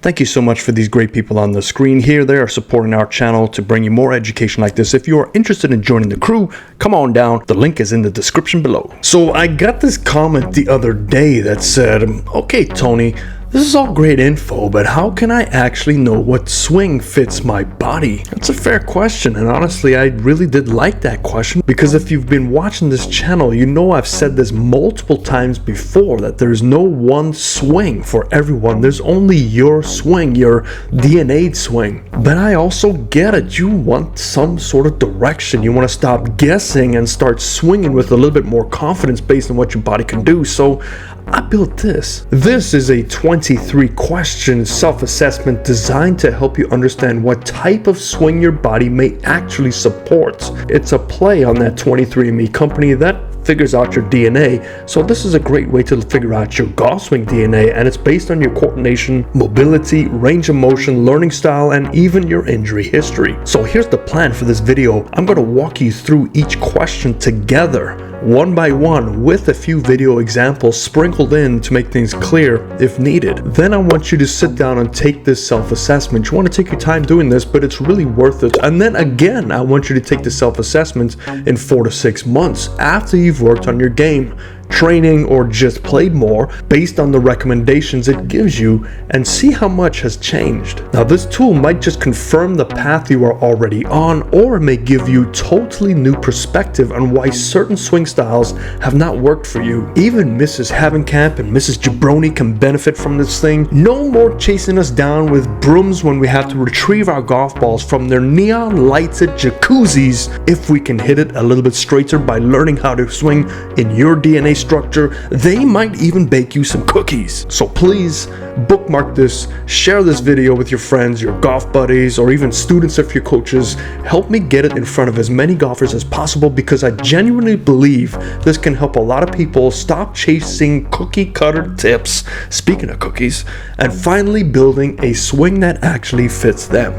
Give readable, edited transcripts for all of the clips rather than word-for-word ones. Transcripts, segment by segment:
Thank you so much for these great people on the screen here. They are supporting our channel to bring you more education like this. If you are interested in joining the crew, come on down. The link is in the description below. So I got this comment the other day that said, okay, Tony, this is all great info, but how can I actually know what swing fits my body? That's a fair question, and honestly, I really did like that question, because if you've been watching this channel, you know I've said this multiple times before, that there's no one swing for everyone. There's only your swing, your DNA'd swing. But I also get it. You want some sort of direction. You want to stop guessing and start swinging with a little bit more confidence based on what your body can do. So I built this. This is a 23 question self-assessment designed to help you understand what type of swing your body may actually support. It's a play on that 23andMe company that figures out your DNA. So this is a great way to figure out your golf swing DNA, and it's based on your coordination, mobility, range of motion, learning style, and even your injury history. So here's the plan for this video. I'm going to walk you through each question together, one by one, with a few video examples sprinkled in to make things clear if needed. Then I want you to sit down and take this self-assessment. You want to take your time doing this, but it's really worth it. And then again, I want you to take the self-assessment in 4 to 6 months after you've worked on your game, training, or just played more based on the recommendations it gives you, and see how much has changed. Now, this tool might just confirm the path you are already on, or it may give you totally new perspective on why certain swing styles have not worked for you. Even Mrs. Havenkamp and Mrs. Jabroni can benefit from this thing. No more chasing us down with brooms when we have to retrieve our golf balls from their neon lighted jacuzzis. If we can hit it a little bit straighter by learning how to swing in your DNA structure, they might even bake you some cookies. So please bookmark this, share this video with your friends, your golf buddies, or even students of your coaches. Help me get it in front of as many golfers as possible, because I genuinely believe this can help a lot of people stop chasing cookie cutter tips, speaking of cookies, and finally building a swing that actually fits them.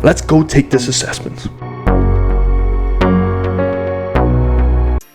Let's go take this assessment.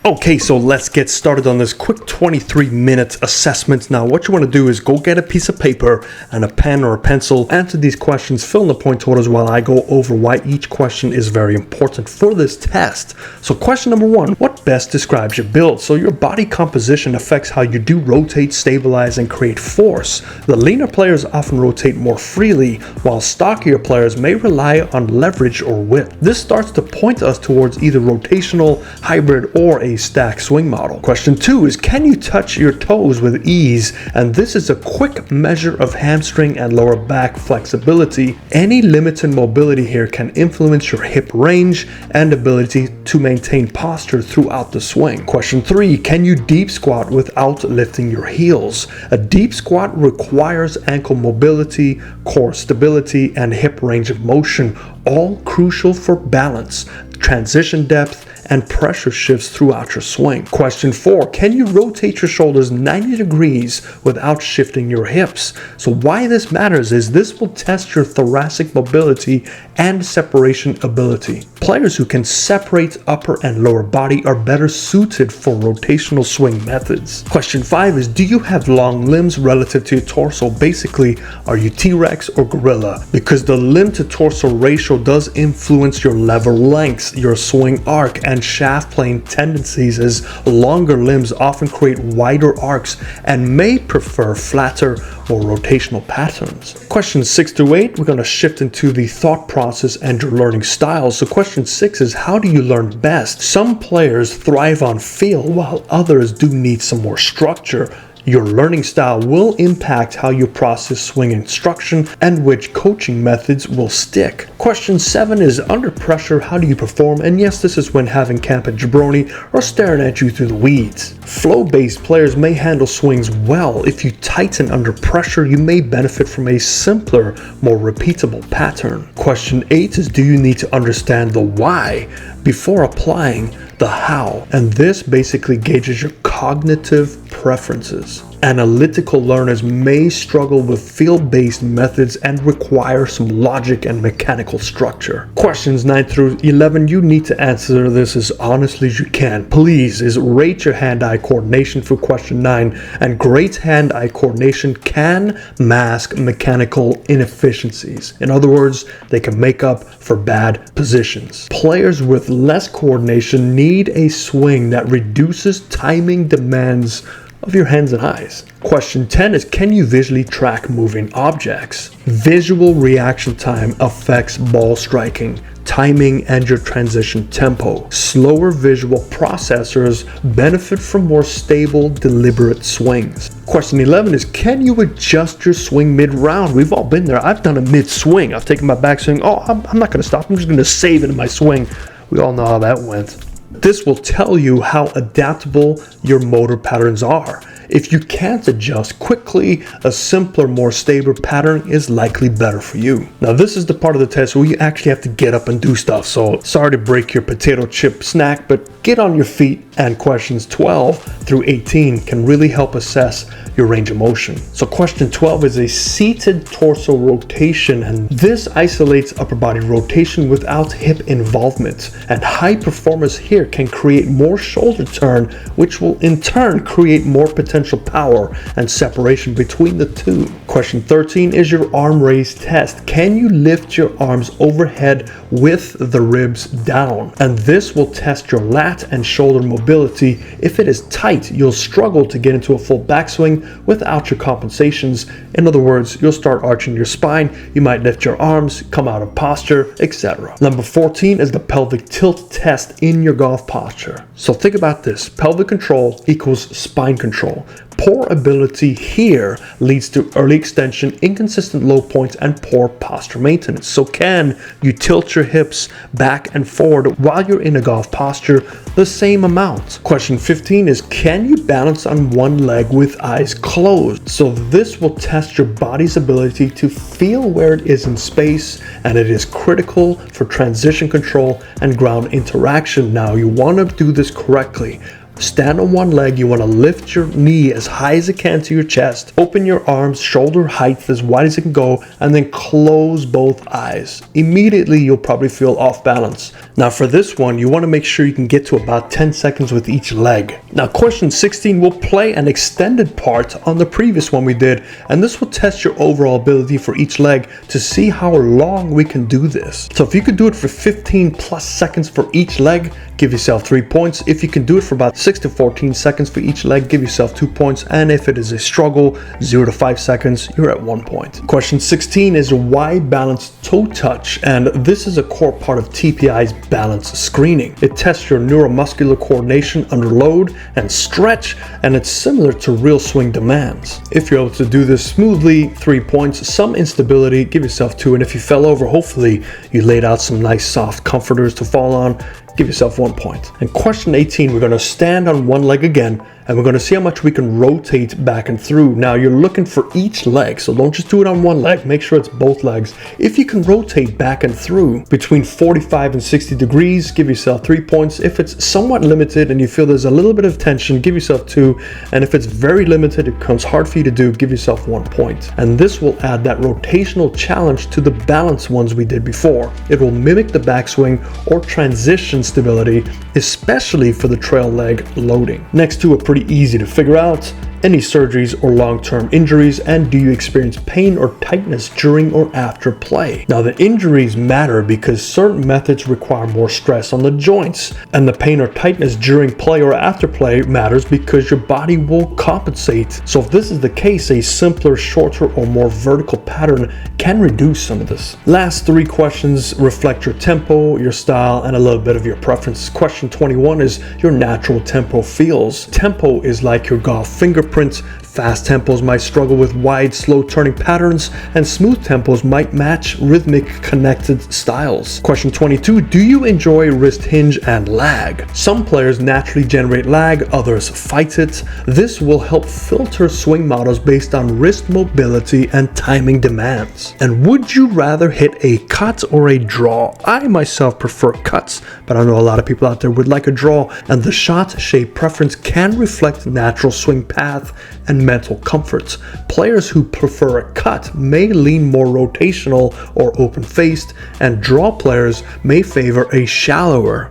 Okay, so let's get started on this quick 23-minute assessment. Now, what you want to do is go get a piece of paper and a pen or a pencil, answer these questions, fill in the point totals while I go over why each question is very important for this test. So question number 1, what best describes your build? So your body composition affects how you do rotate, stabilize, and create force. The leaner players often rotate more freely, while stockier players may rely on leverage or width. This starts to point us towards either rotational, hybrid, or a stack swing model. Question 2 is, can you touch your toes with ease? And this is a quick measure of hamstring and lower back flexibility. Any limited mobility here can influence your hip range and ability to maintain posture throughout the swing. Question 3, can you deep squat without lifting your heels? A deep squat requires ankle mobility, core stability, and hip range of motion, all crucial for balance, transition depth, and pressure shifts throughout your swing. Question 4, can you rotate your shoulders 90 degrees without shifting your hips? So why this matters is this will test your thoracic mobility and separation ability. Players who can separate upper and lower body are better suited for rotational swing methods. Question 5 is, do you have long limbs relative to your torso? Basically, are you T-Rex or gorilla? Because the limb to torso ratio does influence your lever lengths, your swing arc, and shaft plane tendencies, as longer limbs often create wider arcs and may prefer flatter or rotational patterns. Questions 6 to 8, we're going to shift into the thought process and your learning styles. So question 6 is, how do you learn best? Some players thrive on feel, while others do need some more structure. Your learning style will impact how you process swing instruction and which coaching methods will stick. Question 7 is, under pressure, how do you perform? And yes, this is when Havenkamp and Jabroni are staring at you through the weeds. Flow-based players may handle swings well. If you tighten under pressure, you may benefit from a simpler, more repeatable pattern. Question 8 is, do you need to understand the why before applying the how? And this basically gauges your cognitive preferences. Analytical learners may struggle with field-based methods and require some logic and mechanical structure. Questions 9 through 11, you need to answer this as honestly as you can. Please rate your hand-eye coordination for question 9, and great hand-eye coordination can mask mechanical inefficiencies. In other words, they can make up for bad positions. Players with less coordination need a swing that reduces timing demands of your hands and eyes. Question 10 is, can you visually track moving objects? Visual reaction time affects ball striking, timing, and your transition tempo. Slower visual processors benefit from more stable, deliberate swings. Question 11 is, can you adjust your swing mid-round? We've all been there. I've done a mid-swing. I've taken my backswing. Oh, I'm not going to stop. I'm just going to save it in my swing. We all know how that went. This will tell you how adaptable your motor patterns are. If you can't adjust quickly, a simpler, more stable pattern is likely better for you. Now, this is the part of the test where you actually have to get up and do stuff. So sorry to break your potato chip snack, but get on your feet, and questions 12 through 18 can really help assess your range of motion. So question 12 is a seated torso rotation, and this isolates upper body rotation without hip involvement. And high performance here can create more shoulder turn, which will in turn create more potential power and separation between the two. Question 13 is your arm raise test. Can you lift your arms overhead with the ribs down? And this will test your lat and shoulder mobility. If it is tight, you'll struggle to get into a full backswing without your compensations. In other words, you'll start arching your spine, you might lift your arms, come out of posture, etc. Number 14 is the pelvic tilt test in your golf posture. So think about this. Pelvic control equals spine control. Poor ability here leads to early extension, inconsistent low points, and poor posture maintenance. So can you tilt your hips back and forward while you're in a golf posture the same amount? Question 15 is, can you balance on one leg with eyes closed? So this will test your body's ability to feel where it is in space, and it is critical for transition control and ground interaction. Now, you want to do this correctly. Stand on one leg, you want to lift your knee as high as it can to your chest, open your arms shoulder height as wide as it can go, and then close both eyes. Immediately you'll probably feel off balance. Now for this one, you want to make sure you can get to about 10 seconds with each leg. Now question 16 will play an extended part on the previous one we did, and this will test your overall ability for each leg to see how long we can do this. So if you could do it for 15 plus seconds for each leg, give yourself 3 points. If you can do it for about 6 to 14 seconds for each leg, give yourself 2 points. And if it is a struggle, 0 to 5 seconds, you're at 1 point. Question 16 is a wide balance toe touch, and this is a core part of TPI's balance screening. It tests your neuromuscular coordination under load and stretch, and it's similar to real swing demands. If you're able to do this smoothly, 3 points. Some instability, give yourself 2, and if you fell over, hopefully you laid out some nice soft comforters to fall on, give yourself 1 point. And question 18, we're going to stand on one leg again, and we're going to see how much we can rotate back and through. Now you're looking for each leg, so don't just do it on one leg, make sure it's both legs. If you can rotate back and through between 45 and 60 degrees, give yourself 3 points. If it's somewhat limited and you feel there's a little bit of tension, give yourself 2. And if it's very limited, it becomes hard for you to do, give yourself 1 point. And this will add that rotational challenge to the balance ones we did before. It will mimic the backswing or transition stability, especially for the trail leg loading. Next two are pretty easy to figure out. Any surgeries or long-term injuries, and do you experience pain or tightness during or after play? Now the injuries matter because certain methods require more stress on the joints, and the pain or tightness during play or after play matters because your body will compensate. So if this is the case, a simpler, shorter, or more vertical pattern can reduce some of this. Last 3 questions reflect your tempo, your style, and a little bit of your preference. Question 21 is your natural tempo feels. Tempo is like your golf fingerprint. Fast tempos might struggle with wide, slow turning patterns, and smooth tempos might match rhythmic, connected styles. Question 22, do you enjoy wrist hinge and lag? Some players naturally generate lag, others fight it. This will help filter swing models based on wrist mobility and timing demands. And would you rather hit a cut or a draw? I myself prefer cuts, but I know a lot of people out there would like a draw, and the shot shape preference can reflect natural swing path path and mental comforts. Players who prefer a cut may lean more rotational or open-faced, and draw players may favor a shallower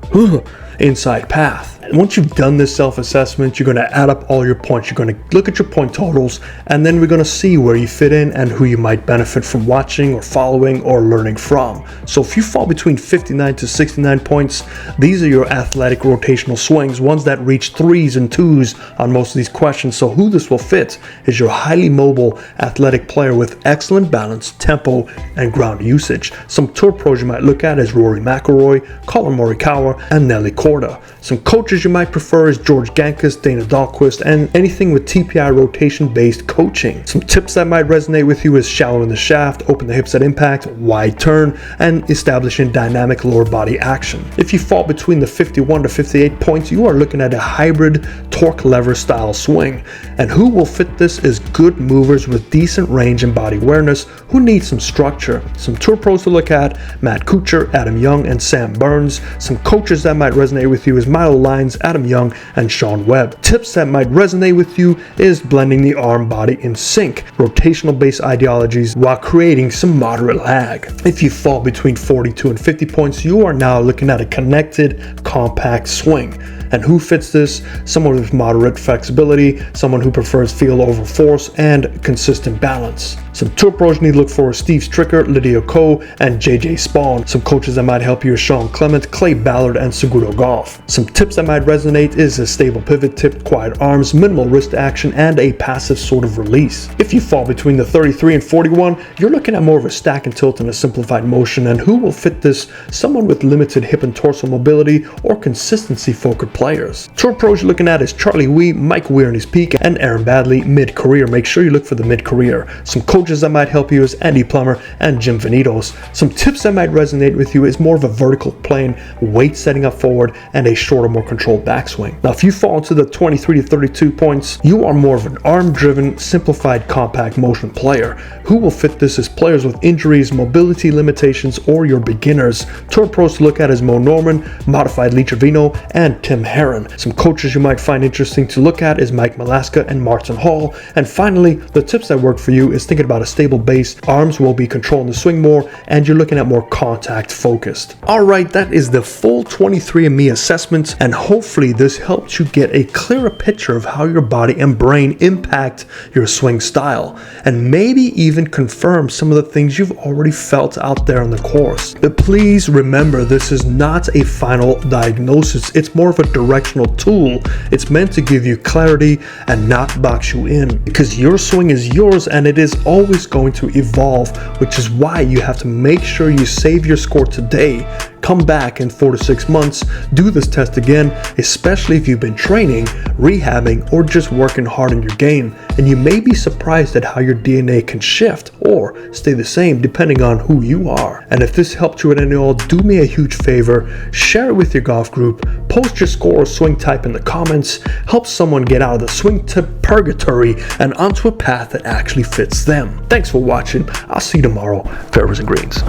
inside path. And once you've done this self-assessment, you're going to add up all your points. You're going to look at your point totals, and then we're going to see where you fit in and who you might benefit from watching or following or learning from. So if you fall between 59 to 69 points, these are your athletic rotational swings, ones that reach 3s and 2s on most of these questions. So who this will fit is your highly mobile athletic player with excellent balance, tempo, and ground usage. Some tour pros you might look at is Rory McIlroy, Colin Morikawa, and Nelly Korda. Some coaches you might prefer is George Gankas, Dana Dahlquist, and anything with TPI rotation-based coaching. Some tips that might resonate with you is shallow in the shaft, open the hips at impact, wide turn, and establishing dynamic lower body action. If you fall between the 51 to 58 points, you are looking at a hybrid torque lever style swing. And who will fit this is good movers with decent range and body awareness who need some structure. Some tour pros to look at: Matt Kuchar, Adam Young, and Sam Burns. Some coaches that might resonate with you is Milo Lyons, Adam Young, and Sean Webb. Tips that might resonate with you is blending the arm body in sync, rotational based ideologies while creating some moderate lag. If you fall between 42 and 50 points, you are now looking at a connected, compact swing. And who fits this? Someone with moderate flexibility, someone who prefers feel over force, and consistent balance. Some tour pros you need to look for Steve Stricker, Lydia Ko, and JJ Spawn. Some coaches that might help you are Sean Clement, Clay Ballard, and Segundo Golf. Some tips that might resonate is a stable pivot tip, quiet arms, minimal wrist action, and a passive sort of release. If you fall between the 33 and 41, you're looking at more of a stack and tilt and a simplified motion. And who will fit this? Someone with limited hip and torso mobility or consistency focused players. Tour pros you're looking at is Charlie Wee, Mike Weir in his peak, and Aaron Badley mid-career. Make sure you look for the mid-career. Some coaches that might help you is Andy Plummer and Jim Vanitos. Some tips that might resonate with you is more of a vertical plane, weight setting up forward, and a shorter, more controlled backswing. Now, if you fall into the 23 to 32 points, you are more of an arm-driven, simplified, compact motion player. Who will fit this is players with injuries, mobility limitations, or your beginners. Tour pros to look at is Mo Norman, Modified Lee Trevino, and Tim Herron. Some coaches you might find interesting to look at is Mike Malaska and Martin Hall. And finally, the tips that work for you is thinking about a stable base, arms will be controlling the swing more, and you're looking at more contact focused. Alright, that is the full 23andMe assessment, and hopefully this helps you get a clearer picture of how your body and brain impact your swing style, and maybe even confirm some of the things you've already felt out there on the course. But please remember, this is not a final diagnosis. It's more of a directional tool. It's meant to give you clarity and not box you in, because your swing is yours and it is always going to evolve, which is why you have to make sure you save your score today. Come back in 4 to 6 months, do this test again, especially if you've been training, rehabbing, or just working hard on your game, and you may be surprised at how your DNA can shift or stay the same depending on who you are. And if this helped you at all, do me a huge favor, share it with your golf group, post your score or swing type in the comments, help someone get out of the swing tip purgatory and onto a path that actually fits them. Thanks for watching. I'll see you tomorrow. Fairways and greens.